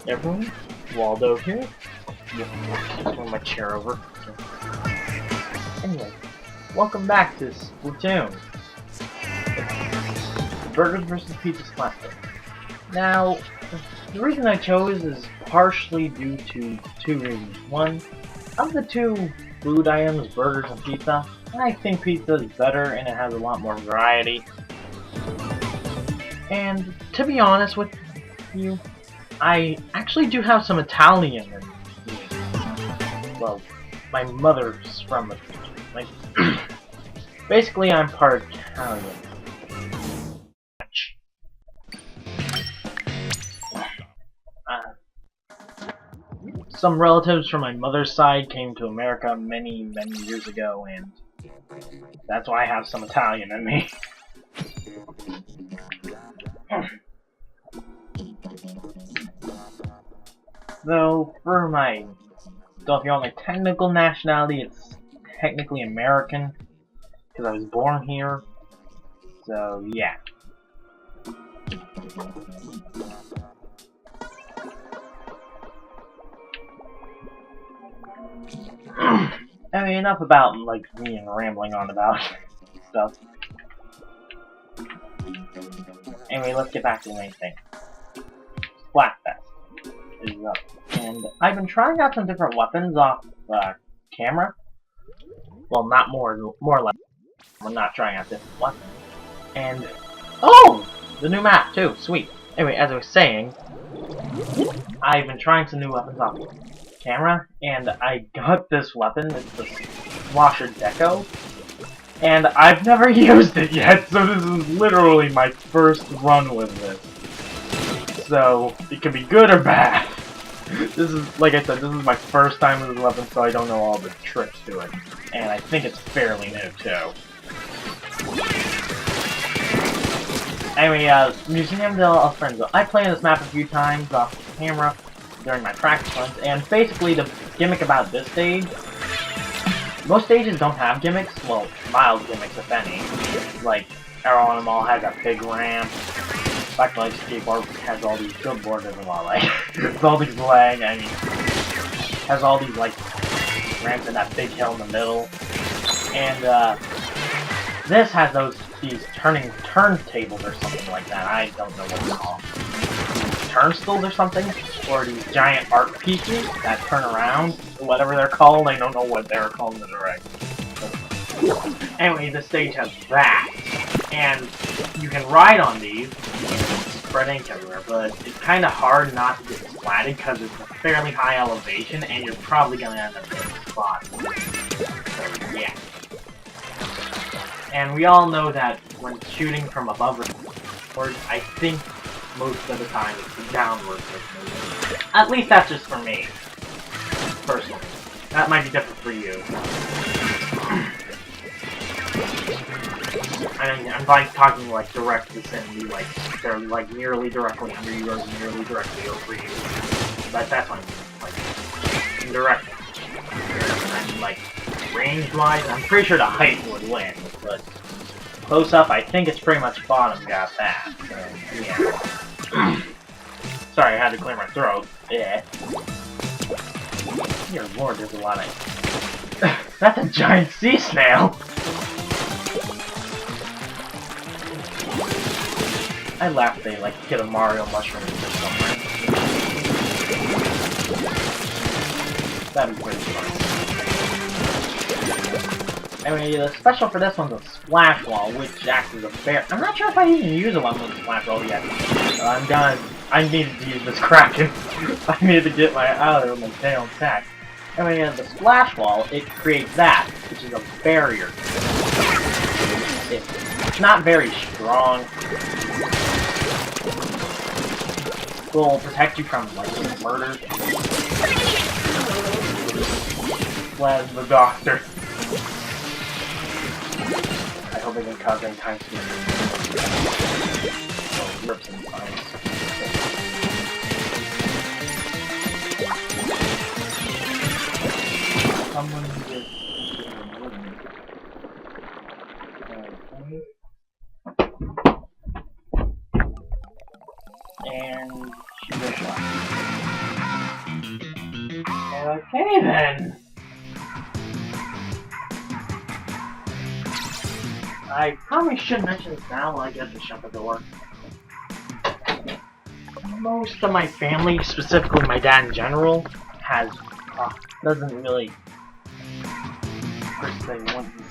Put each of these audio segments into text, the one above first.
everyone, Waldo here. Move my chair over. Anyway, welcome back to Splatoon. Burgers vs. Pizza Splatoon. Now, the reason I chose is partially due to two reasons. One, of the two food items, burgers and pizza, I think pizza is better and it has a lot more variety. And to be honest with you, I actually do have some Italian in me. Well, my mother's from basically I'm part Italian. Some relatives from my mother's side came to America many years ago, and that's why I have some Italian in me. So if you want my technical nationality, it's technically American, because I was born here. So, yeah. I mean, enough about, me and rambling on about stuff. Anyway, let's get back to the main thing. Splatfest is up. And I've been trying out some different weapons off camera. Well, not more or less. I'm not trying out different weapons. And, oh! The new map, too. Sweet. Anyway, as I was saying, I've been trying some new weapons off camera, and I got this weapon. It's the Washer Deco. And I've never used it yet, so this is literally my first run with this. So, it can be good or bad. This is, like I said, this is my first time with this weapon, so I don't know all the tricks to it. And I think it's fairly new, too. Anyway, Museum del Frenzo. I played this map a few times off camera during my practice runs, and basically the gimmick about this stage, most stages don't have gimmicks, well, mild gimmicks if any. Like, Arrow on them all has that big ramp. Back to skateboard has all these good borders and all with all these lag, I mean, has all these ramps and that big hill in the middle. And this has these turntables or something like that. I don't know what they're called. Turnstiles or something? Or these giant art pieces that turn around, whatever they're called. I don't know what they're called in the right. Anyway, the stage has that. And you can ride on these, spread ink everywhere, but it's kind of hard not to get splatted because it's a fairly high elevation and you're probably going to end up in a spot. So, yeah. And we all know that when shooting from above or downward, I think most of the time it's the downward motion. At least that's just for me. Personally. That might be different for you. I'm talking direct vicinity, they're nearly directly under you or nearly directly over you. But that's what I mean, indirect. And range-wise, I'm pretty sure the height would win, but close up, I think it's pretty much bottom got that. So, yeah. Sorry, I had to clear my throat. Yeah. Dear lord, there's a lot of... That's a giant sea snail! I laughed they hit a Mario mushroom or somewhere. That'd be pretty fun. Anyway, the special for this one's a splash wall, which acts as a bear. I'm not sure if I even use a one with a splash wall yet. I'm done. I needed to use this Kraken. I needed to get out of there with my tail intact. Anyway, the splash wall, it creates that, which is a barrier. It's not very strong. It will protect you from, murder. Glad the doctor. I hope I can cause any time soon. Oh, rips and spines. Someone did. And shoot a shot. Okay then. I probably should mention this now while I get to shut the door. Most of my family, specifically my dad in general, doesn't really per se want this.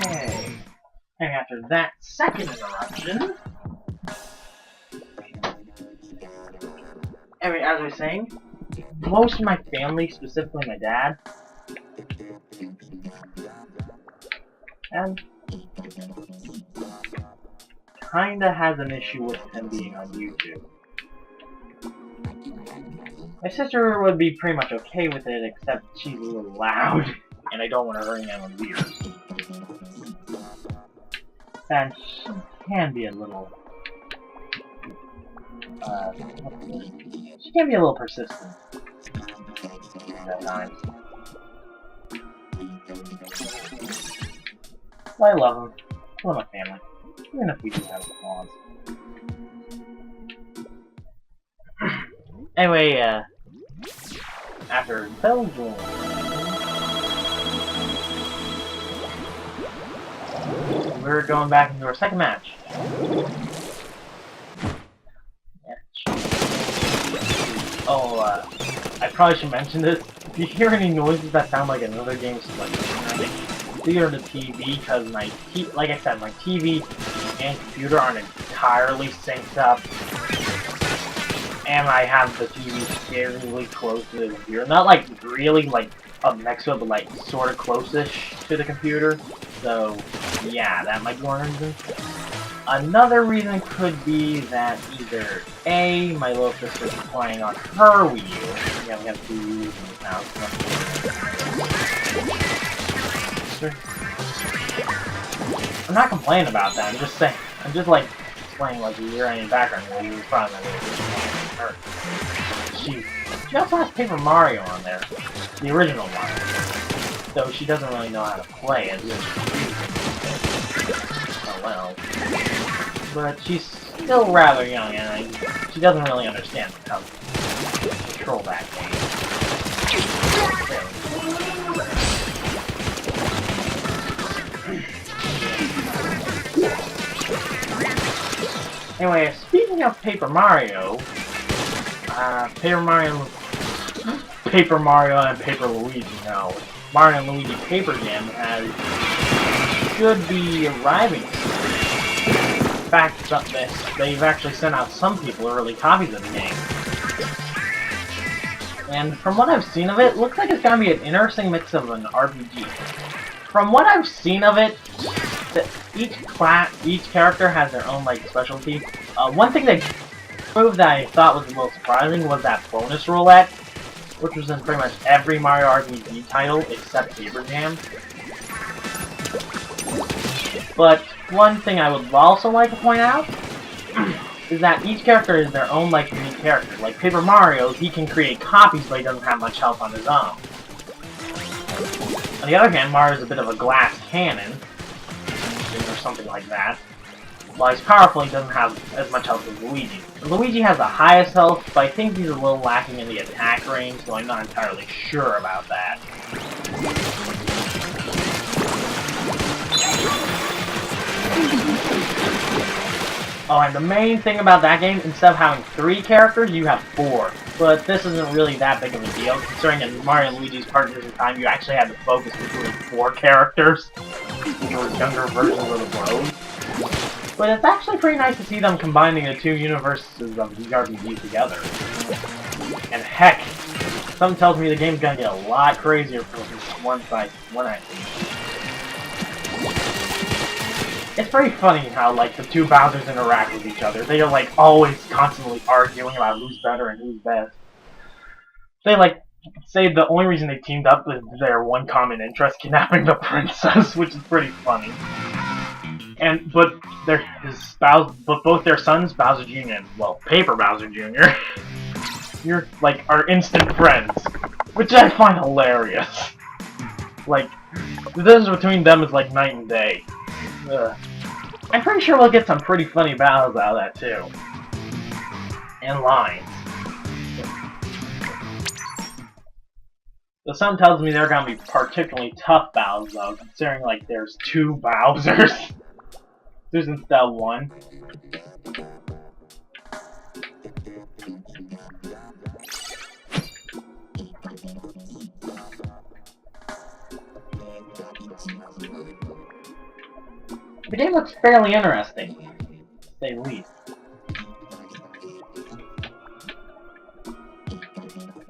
Okay. And after that second interruption, anyway, as I was saying, most of my family, specifically my dad, and kinda has an issue with him being on YouTube. My sister would be pretty much okay with it, except she's a little loud, and I don't want her hurting anyone's ears. And she can be a little, she can be a little persistent at times. Well, I love him. I love my family, even if we do have flaws. Anyway, after Belgium, we're going back into our second match. Oh, I probably should mention this. If you hear any noises that sound like another game's Splatoon, it's clear to TV because like I said, my TV and computer aren't entirely synced up. And I have the TV scarily close to the computer. Not like really like up next to it, but like sort of close-ish to the computer. So yeah, that might be one reason. Another reason could be that either A, my little sister's playing on her Wii U. Yeah, we have 2 Wii U's in this house. I'm not complaining about that. I'm just saying. I'm just like explaining like you hear any background while you were front of her. She also has Paper Mario on there, the original one. Though she doesn't really know how to play it. Oh well. But she's still rather young, and she doesn't really understand how to control that game. Anyway, speaking of Paper Mario, Paper Mario and Paper Luigi, no. Mario and Luigi Paper Jam should be arriving soon. In fact, they've actually sent out some people early copies of the game. And from what I've seen of it, looks like it's gonna be an interesting mix of an RPG. From what I've seen of it, each character has their own like specialty. One thing they proved that I thought was the most surprising was that bonus roulette, which was in pretty much every Mario RPG title except Paper Jam. But one thing I would also like to point out is that each character is their own like unique character. Like Paper Mario, he can create copies, but he doesn't have much health on his own. On the other hand, Mario is a bit of a glass cannon, or something like that. While he's powerful, he doesn't have as much health as Luigi. Luigi has the highest health, but I think he's a little lacking in the attack range, so I'm not entirely sure about that. Oh, and the main thing about that game, instead of having 3 characters, you have 4. But this isn't really that big of a deal, considering in Mario and Luigi's Partners in Time, you actually had to focus between 4 characters, which were younger versions of the bros. But it's actually pretty nice to see them combining the 2 universes of these RPGs together. And heck, something tells me the game's gonna get a lot crazier from one I see. It's pretty funny how, like, the 2 Bowsers interact with each other. They are, like, always constantly arguing about who's better and who's best. They, like, say the only reason they teamed up is their one common interest, kidnapping the princess, which is pretty funny. But both their sons, Bowser Jr. and, well, Paper Bowser Jr., are instant friends, which I find hilarious. Like, the difference between them is like night and day. Ugh. I'm pretty sure we'll get some pretty funny battles out of that, too. And lines. So something tells me they're gonna be particularly tough battles, though, considering, like, there's 2 Bowsers. There's instead of 1. The game looks fairly interesting, to say the least.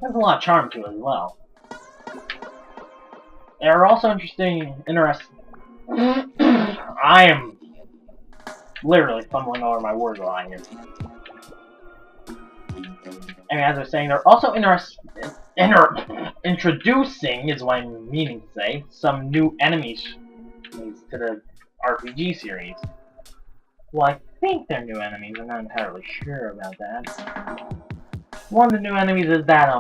There's a lot of charm to it as well. There are also interesting. I am literally fumbling over my words a lot here. And as I was saying, they're also introducing, is what I'm meaning to say, some new enemies to the RPG series. Well, I think they're new enemies. I'm not entirely sure about that. One of the new enemies is that,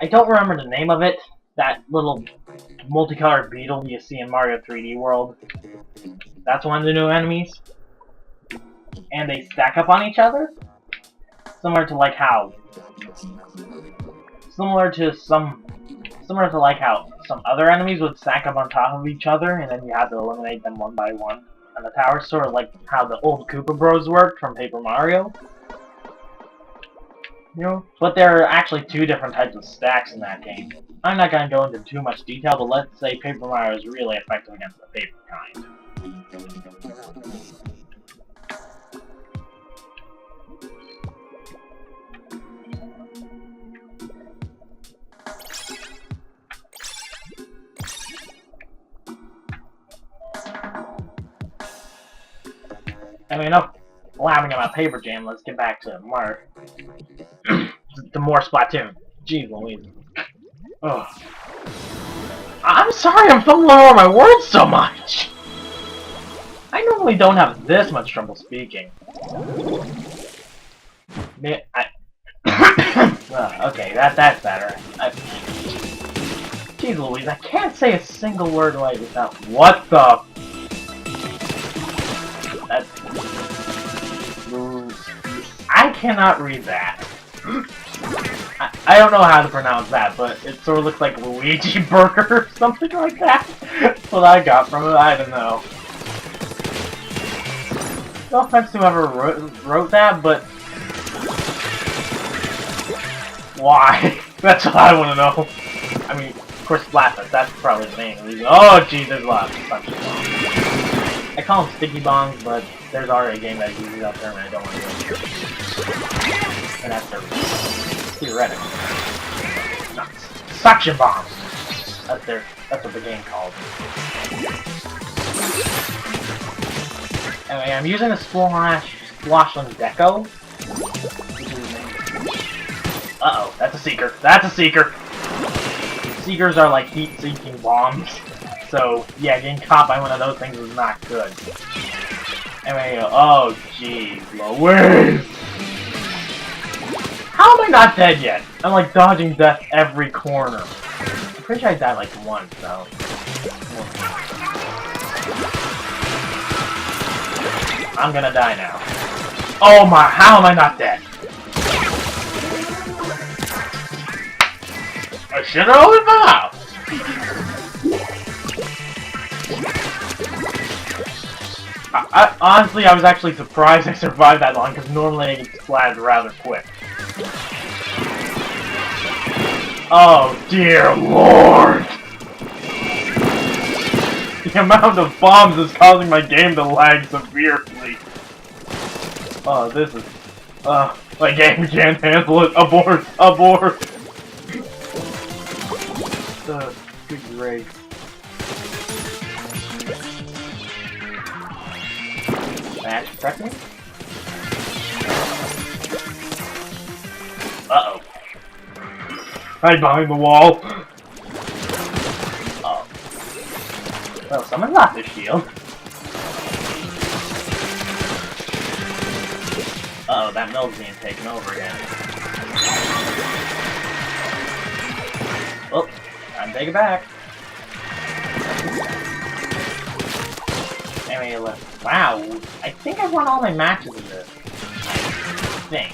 I don't remember the name of it. That little multicolored beetle you see in Mario 3D World. That's one of the new enemies. And they stack up on each other. Similar to like how some other enemies would stack up on top of each other, and then you have to eliminate them one by one on the tower, sort of like how the old Koopa Bros worked from Paper Mario. You know, but there are actually 2 different types of stacks in that game. I'm not going to go into too much detail, but let's say Paper Mario is really effective against the paper kind. Anyway, enough laughing about Paper Jam, let's get back to Mario. To more Splatoon. Jeez Louise. Ugh. I'm sorry I'm fumbling over my words so much! I normally don't have this much trouble speaking. Okay, that's better. Jeez Louise, I can't say a single word right without— what the— I cannot read that. I don't know how to pronounce that, but it sort of looks like Luigi Burger or something like that. That's what I got from it, I don't know. No offense to whoever wrote that, but why? That's what I want to know. I mean, of course, Splatfest, that's probably the main reason. Oh, gee, there's a lot of such bombs. I call them sticky bombs, but there's already a game that uses that term, and I don't want to do it. And that's theoretical. No, suction bombs. That's what the game called. Anyway, I'm using a Splashland Deco. Uh-oh, that's a Seeker. That's a Seeker! Seekers are like heat-seeking bombs. So, yeah, getting caught by one of those things is not good. Anyway, oh jeez, Louise! How am I not dead yet? I'm like dodging death every corner. I'm pretty sure I died like once, though. I'm gonna die now. Oh my, how am I not dead? I should have opened my mouth! Honestly, I was actually surprised I survived that long, because normally I get splatted rather quick. Oh dear lord! The amount of bombs is causing my game to lag severely. Oh, this is... my game can't handle it. Abort! Abort! Good grief. Match pressing? Uh-oh. Hide behind the wall! Oh. Well, someone lost their shield. Uh-oh, that mill's being taken over again. Oh, time to take it back. Anyway, wow, I think I've won all my matches in this. I think.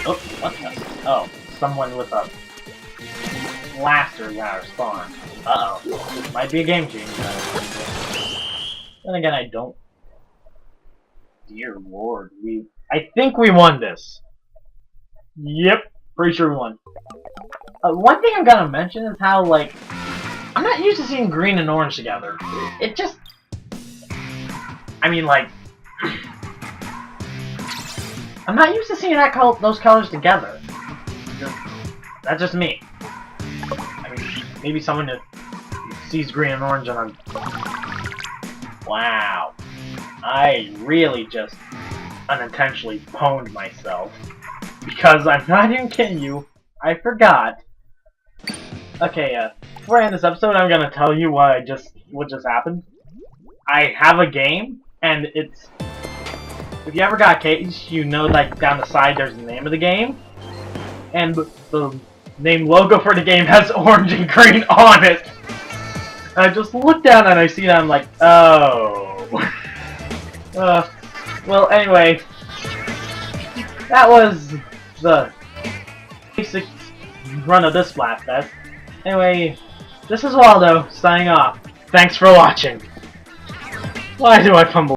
Oh, what's this? Oh, someone with a blaster got our spawn. Uh-oh. This might be a game changer. Then again, I don't... Dear Lord, I think we won this. Yep, pretty sure we won. One thing I'm gonna mention is how, like, I'm not used to seeing green and orange together. It just... I mean, like... I'm not used to seeing those colors together. That's just me. I mean, maybe someone that sees green and orange and I'm... Wow. I really just unintentionally pwned myself. Because I'm not even kidding you, I forgot. Okay, before I end this episode, I'm gonna tell you what just happened. I have a game, and it's... If you ever got a case, you know, like, down the side there's the name of the game. And the name logo for the game has orange and green on it. And I just look down and I see that, I'm like, oh. Well, anyway. That was the basic run of this Splatfest. Anyway, this is Waldo, signing off. Thanks for watching. Why do I fumble?